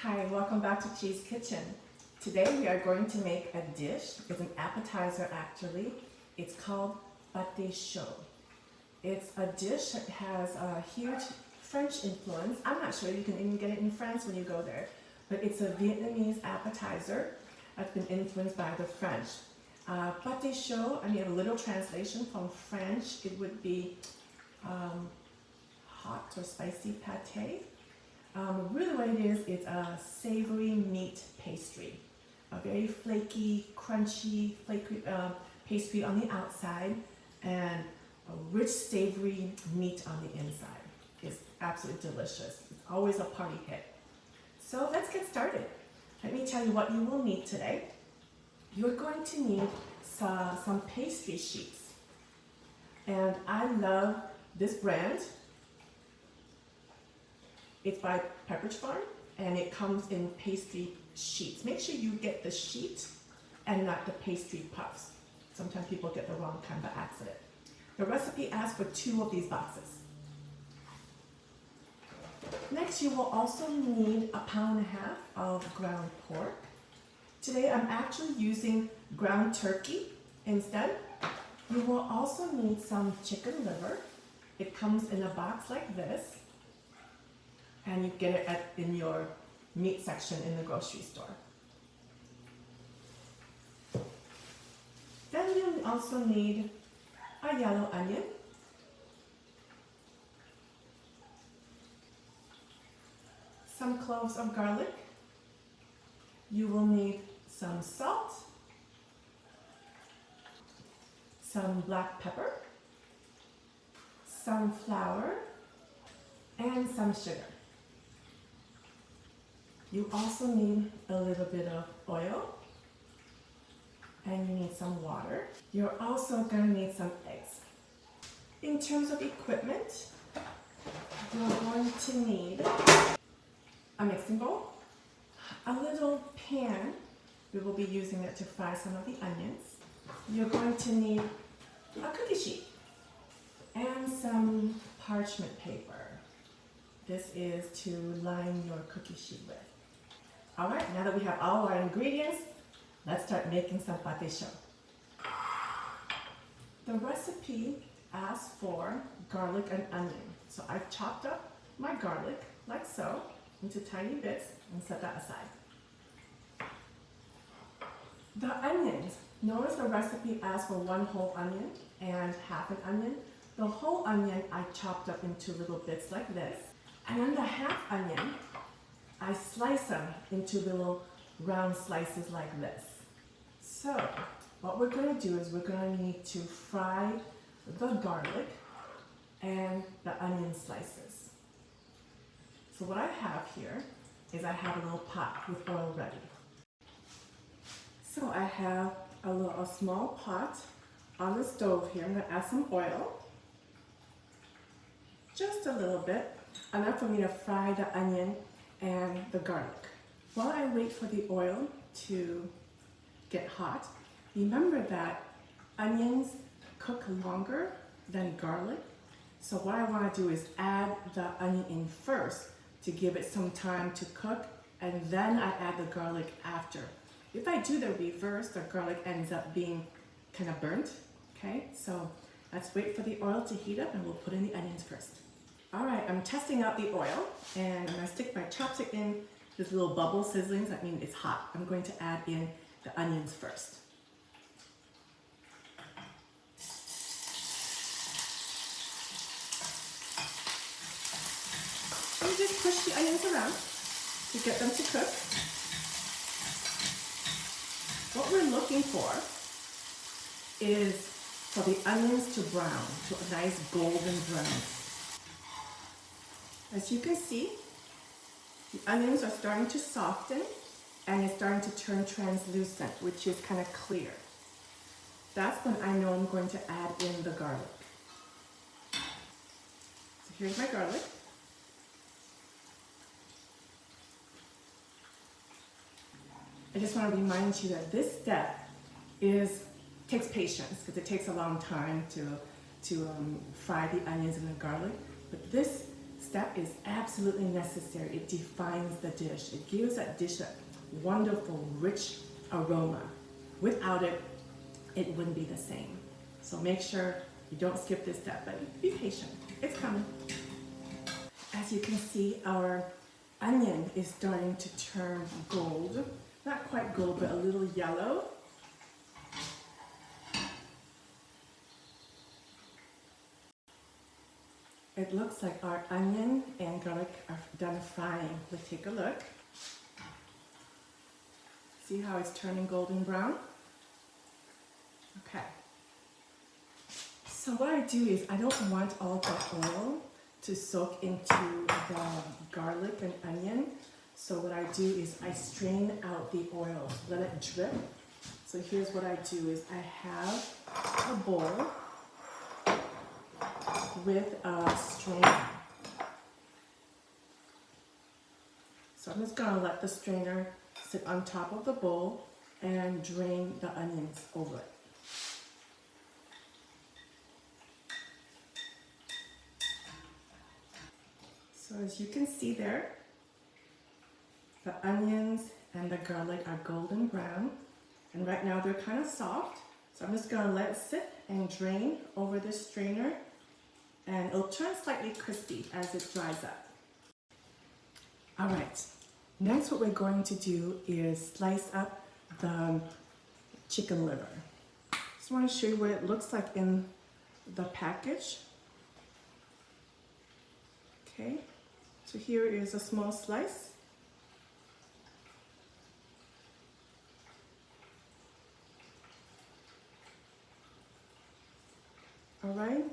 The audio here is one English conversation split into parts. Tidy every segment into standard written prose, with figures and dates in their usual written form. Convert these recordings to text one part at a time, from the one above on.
Hi, welcome back to Cheese Kitchen. Today we are going to make a dish. It's an appetizer actually. It's called Pâté Chaud. It's a dish that has a huge French influence. I'm not sure you can even get it in France when you go there, but it's a Vietnamese appetizer that's been influenced by the French. Pâté Chaud, I mean a little translation from French, it would be hot or spicy pâté. Really what it is, it's a savory meat pastry. A very flaky, crunchy, pastry on the outside and a rich savory meat on the inside. It's absolutely delicious. It's always a party hit. So let's get started. Let me tell you what you will need today. You're going to need some pastry sheets. And I love this brand. It's by Pepperidge Farm and it comes in pastry sheets. Make sure you get the sheet and not the pastry puffs. Sometimes people get the wrong kind by accident. The recipe asks for 2 of these boxes. Next, you will also need 1.5 pounds of ground pork. Today I'm actually using ground turkey instead. You will also need some chicken liver. It comes in a box like this. And you get it in your meat section in the grocery store. Then you also need a yellow onion, some cloves of garlic. You will need some salt, some black pepper, some flour, and some sugar. You also need a little bit of oil and you need some water. You're also going to need some eggs. In terms of equipment, you're going to need a mixing bowl, a little pan. We will be using it to fry some of the onions. You're going to need a cookie sheet and some parchment paper. This is to line your cookie sheet with. All right, now that we have all our ingredients, let's start making some pâté chaud. The recipe asks for garlic and onion. So I've chopped up my garlic, like so, into tiny bits and set that aside. The onions, notice the recipe asks for 1 whole onion and half an onion. The whole onion I chopped up into little bits like this. And then the half onion, I slice them into little round slices like this. So what we're going to do is we're going to need to fry the garlic and the onion slices. So what I have here is I have a little pot with oil ready. So I have a small pot on the stove here. I'm going to add some oil, just a little bit, enough for me to fry the onion and the garlic. While I wait for the oil to get hot, remember that onions cook longer than garlic. So what I want to do is add the onion in first to give it some time to cook, and then I add the garlic after. If I do the reverse, the garlic ends up being kind of burnt. Okay, so let's wait for the oil to heat up and we'll put in the onions first. All right, I'm testing out the oil and I'm gonna stick my chopstick in this little bubble sizzling. That means it's hot. I'm going to add in the onions first. You just push the onions around to get them to cook. What we're looking for is for the onions to brown, to a nice golden brown. As you can see, the onions are starting to soften and it's starting to turn translucent, which is kind of clear. That's when I know I'm going to add in the garlic. So here's my garlic. I just want to remind you that this step takes patience because it takes a long time to fry the onions and the garlic. But this step is absolutely necessary. It defines the dish. It gives that dish that wonderful, rich aroma. Without it, it wouldn't be the same. So make sure you don't skip this step, but be patient. It's coming. As you can see, our onion is starting to turn gold. Not quite gold, but a little yellow. It looks like our onion and garlic are done frying. Let's take a look. See how it's turning golden brown? Okay. So what I do is I don't want all the oil to soak into the garlic and onion. So what I do is I strain out the oil, let it drip. So here's what I do is I have a bowl with a strainer. So I'm just gonna let the strainer sit on top of the bowl and drain the onions over it. So as you can see there, the onions and the garlic are golden brown, and right now they're kind of soft. So I'm just gonna let it sit and drain over the strainer, and it'll turn slightly crispy as it dries up. All right, next what we're going to do is slice up the chicken liver. Just want to show you what it looks like in the package. Okay, so here is a small slice. All right,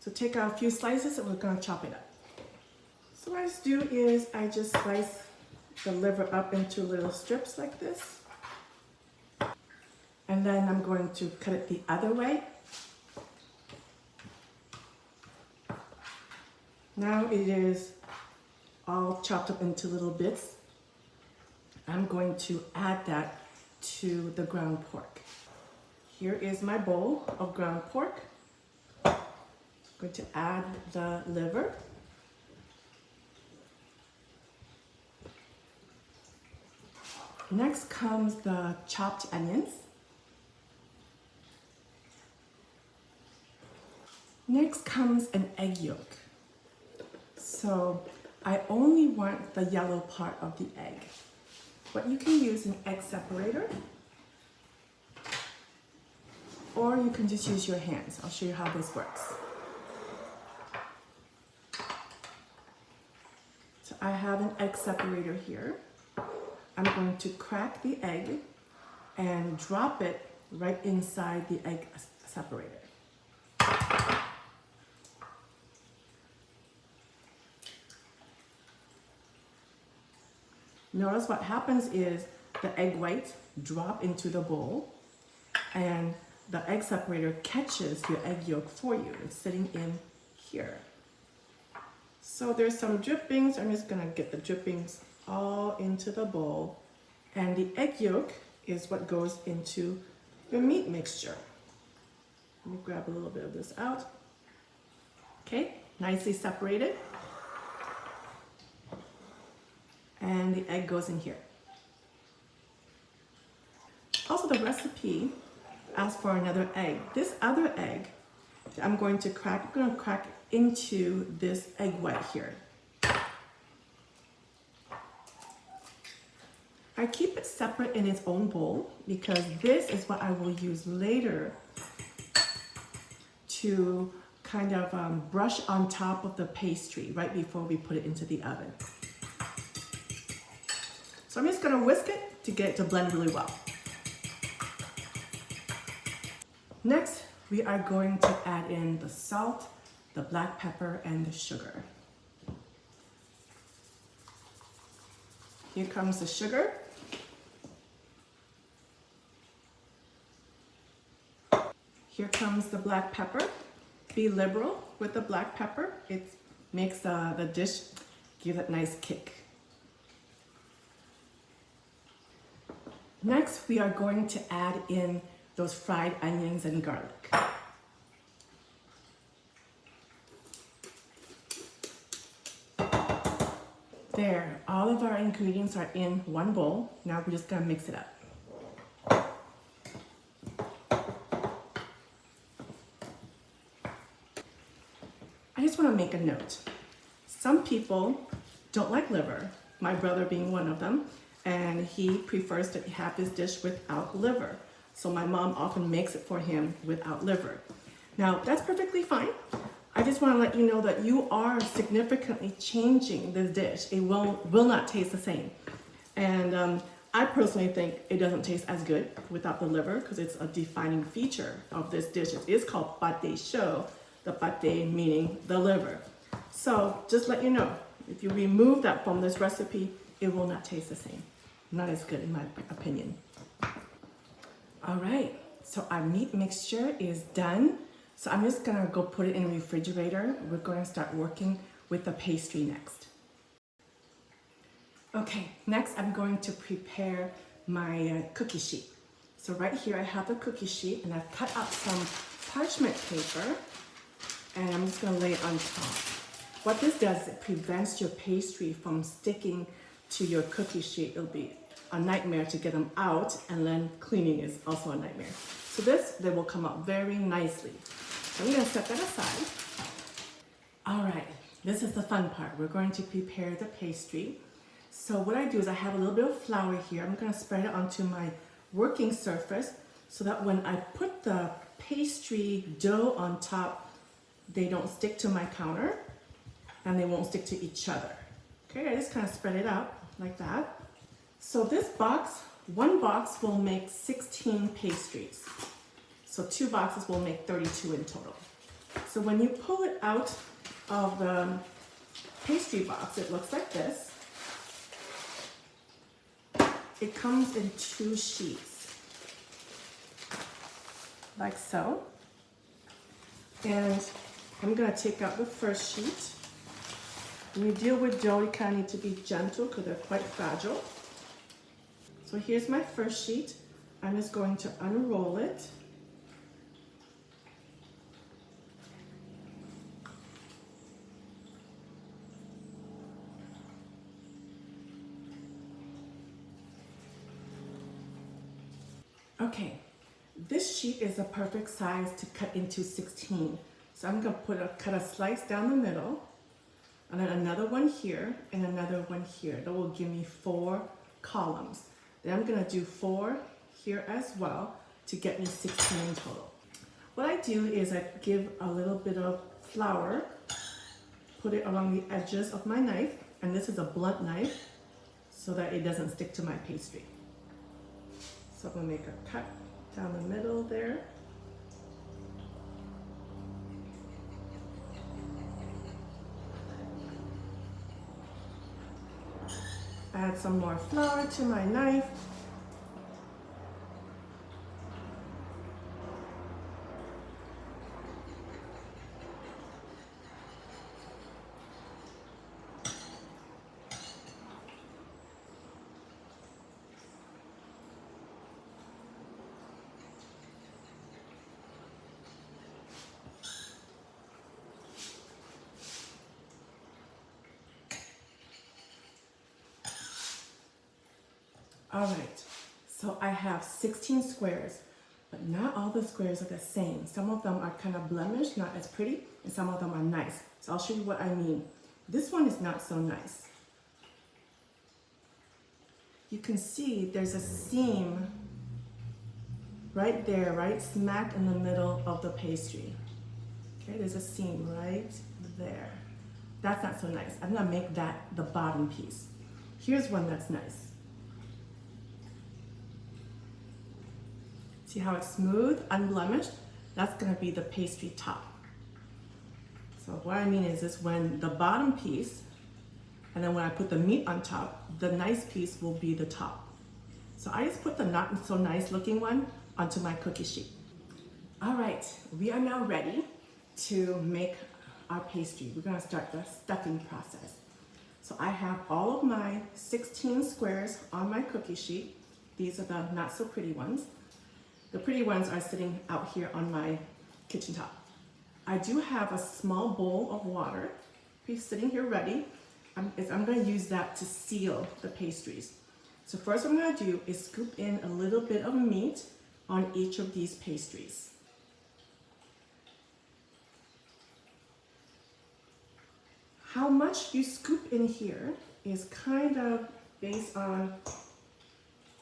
so take out a few slices and we're gonna chop it up. So what I just do is I just slice the liver up into little strips like this. And then I'm going to cut it the other way. Now it is all chopped up into little bits. I'm going to add that to the ground pork. Here is my bowl of ground pork. I'm going to add the liver. Next comes the chopped onions. Next comes an egg yolk. So I only want the yellow part of the egg. But you can use an egg separator, or you can just use your hands. I'll show you how this works. So I have an egg separator here. I'm going to crack the egg and drop it right inside the egg separator. Notice what happens is the egg whites drop into the bowl and the egg separator catches your egg yolk for you. It's sitting in here. So there's some drippings. I'm just gonna get the drippings all into the bowl, and the egg yolk is what goes into the meat mixture. Let me grab a little bit of this out. Okay, nicely separated. And the egg goes in here. Also, the recipe asks for another egg. This other egg, I'm going to crack into this egg white here. I keep it separate in its own bowl because this is what I will use later to kind of brush on top of the pastry right before we put it into the oven. So I'm just gonna whisk it to get it to blend really well. Next, we are going to add in the salt, the black pepper, and the sugar. Here comes the sugar. Here comes the black pepper. Be liberal with the black pepper. It makes the dish give that nice kick. Next, we are going to add in those fried onions and garlic. There, all of our ingredients are in one bowl. Now we're just gonna mix it up. I just wanna make a note. Some people don't like liver, my brother being one of them, and he prefers to have his dish without liver. So my mom often makes it for him without liver. Now, that's perfectly fine. I just want to let you know that you are significantly changing this dish. It will not taste the same. And I personally think it doesn't taste as good without the liver because it's a defining feature of this dish. It is called Pâté Chaud, the pâté meaning the liver. So just let you know, if you remove that from this recipe, it will not taste the same. Not as good in my opinion. All right, so our meat mixture is done. So I'm just gonna go put it in the refrigerator. We're gonna start working with the pastry next. Okay, next I'm going to prepare my cookie sheet. So right here I have the cookie sheet and I've cut up some parchment paper and I'm just gonna lay it on top. What this does is it prevents your pastry from sticking to your cookie sheet. It'll be a nightmare to get them out, and then cleaning is also a nightmare. So they will come out very nicely. So I'm gonna set that aside. All right, this is the fun part. We're going to prepare the pastry. So what I do is I have a little bit of flour here. I'm gonna spread it onto my working surface so that when I put the pastry dough on top, they don't stick to my counter and they won't stick to each other. Okay, I just kind of spread it out like that. So this box, one box will make 16 pastries. So 2 boxes will make 32 in total. So when you pull it out of the pastry box, it looks like this. It comes in 2 sheets, like so. And I'm gonna take out the first sheet. When you deal with dough, you kind of need to be gentle because they're quite fragile. So here's my first sheet. I'm just going to unroll it. Okay, this sheet is a perfect size to cut into 16. So I'm gonna cut a slice down the middle, and then another one here, and another one here. That will give me 4 columns. Then I'm gonna do 4 here as well to get me 16 in total. What I do is I give a little bit of flour, put it along the edges of my knife, and this is a blunt knife so that it doesn't stick to my pastry. So I'm gonna make a cut down the middle there. Add some more flour to my knife. All right, so I have 16 squares, but not all the squares are the same. Some of them are kind of blemished, not as pretty, and some of them are nice. So I'll show you what I mean. This one is not so nice. You can see there's a seam right there, right smack in the middle of the pastry. Okay, there's a seam right there. That's not so nice. I'm gonna make that the bottom piece. Here's one that's nice. See how it's smooth, unblemished? That's gonna be the pastry top. So what I mean is this, when the bottom piece, and then when I put the meat on top, the nice piece will be the top. So I just put the not so nice looking one onto my cookie sheet. All right, we are now ready to make our pastry. We're gonna start the stuffing process. So I have all of my 16 squares on my cookie sheet. These are the not so pretty ones. The pretty ones are sitting out here on my kitchen top. I do have a small bowl of water sitting here ready. I'm going to use that to seal the pastries. So first what I'm going to do is scoop in a little bit of meat on each of these pastries. How much you scoop in here is kind of based on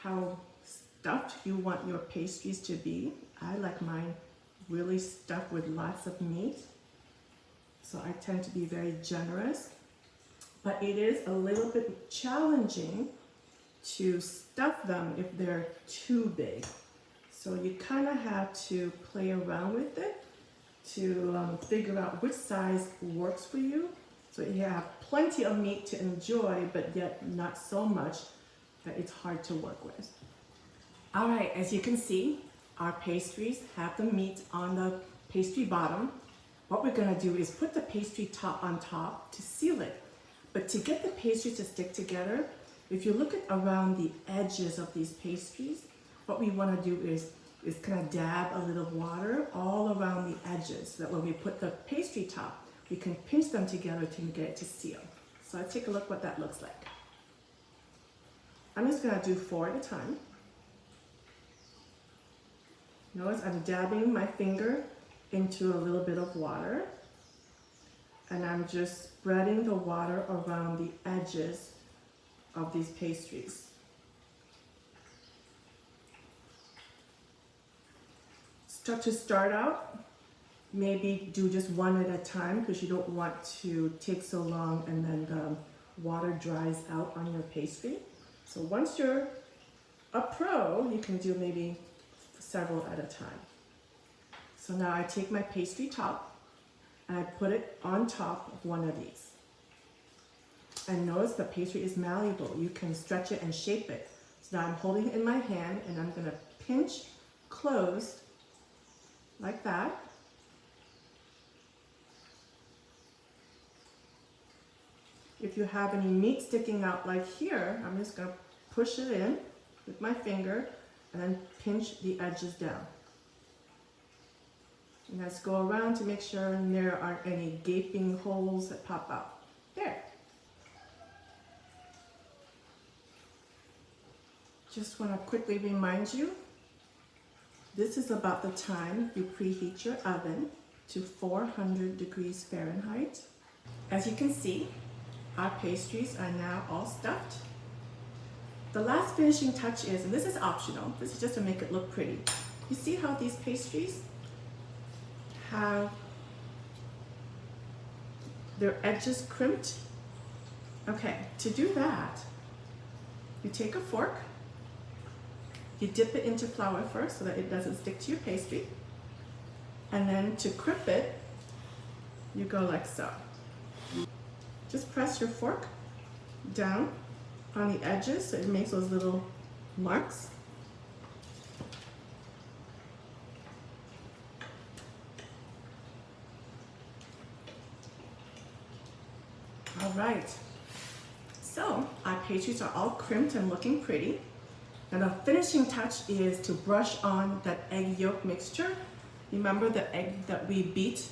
how stuffed you want your pastries to be. I like mine really stuffed with lots of meat, so I tend to be very generous. But it is a little bit challenging to stuff them if they're too big. So you kind of have to play around with it to figure out which size works for you. So you have plenty of meat to enjoy, but yet not so much that it's hard to work with. All right, as you can see, our pastries have the meat on the pastry bottom. What we're gonna do is put the pastry top on top to seal it. But to get the pastry to stick together, if you look at around the edges of these pastries, what we wanna do is kind of dab a little water all around the edges so that when we put the pastry top, we can pinch them together to get it to seal. So let's take a look what that looks like. I'm just gonna do 4 at a time. Notice I'm dabbing my finger into a little bit of water, and I'm just spreading the water around the edges of these pastries. To start out, maybe do just 1 at a time because you don't want to take so long and then the water dries out on your pastry. So once you're a pro, you can do maybe several at a time. So now I take my pastry top and I put it on top of one of these. And notice the pastry is malleable. You can stretch it and shape it. So now I'm holding it in my hand and I'm gonna pinch closed like that. If you have any meat sticking out like here, I'm just gonna push it in with my finger and then pinch the edges down. And let's go around to make sure there aren't any gaping holes that pop out. There. Just wanna quickly remind you, this is about the time you preheat your oven to 400 degrees Fahrenheit. As you can see, our pastries are now all stuffed. The last finishing touch is, and this is optional, this is just to make it look pretty. You see how these pastries have their edges crimped? Okay, to do that, you take a fork, you dip it into flour first so that it doesn't stick to your pastry, and then to crimp it, you go like so. Just press your fork down on the edges so it makes those little marks. All right, so our pastries are all crimped and looking pretty. Now the finishing touch is to brush on that egg yolk mixture. Remember the egg that we beat?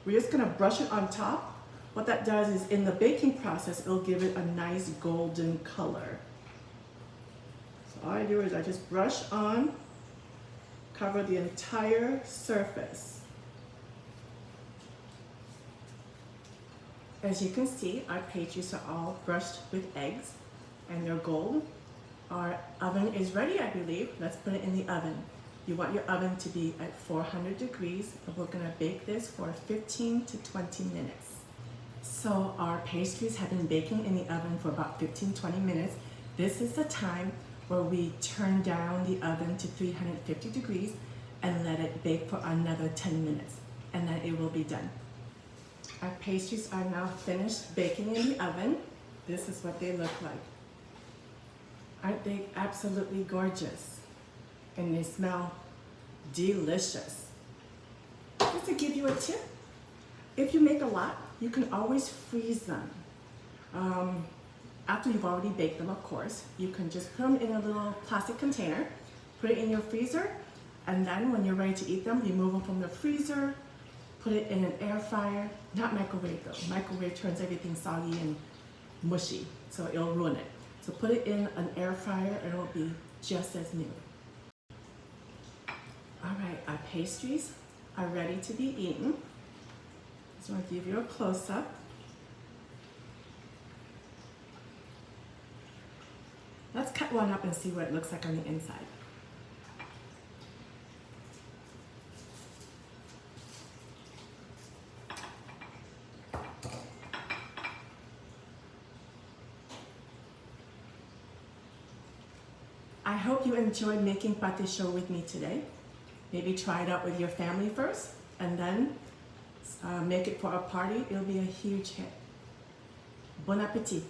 We're just gonna brush it on top. What that does is in the baking process, it'll give it a nice golden color. So all I do is I just brush on, cover the entire surface. As you can see, our pastries are all brushed with eggs and they're gold. Our oven is ready, I believe. Let's put it in the oven. You want your oven to be at 400 degrees, and we're gonna bake this for 15 to 20 minutes. So our pastries have been baking in the oven for about 15-20 minutes. This is the time where we turn down the oven to 350 degrees and let it bake for another 10 minutes, and then it will be done. Our pastries are now finished baking in the oven. This is what they look like. Aren't they absolutely gorgeous? And they smell delicious. Just to give you a tip, if you make a lot, you can always freeze them. After you've already baked them, of course, you can just put them in a little plastic container, put it in your freezer, and then when you're ready to eat them, remove them from the freezer, put it in an air fryer, not microwave though. Microwave turns everything soggy and mushy, so it'll ruin it. So put it in an air fryer and it'll be just as new. All right, our pastries are ready to be eaten. So I'll give you a close-up. Let's cut one up and see what it looks like on the inside. I hope you enjoyed making pâté chaud with me today. Maybe try it out with your family first and then make it for a party. It'll be a huge hit. Bon appétit.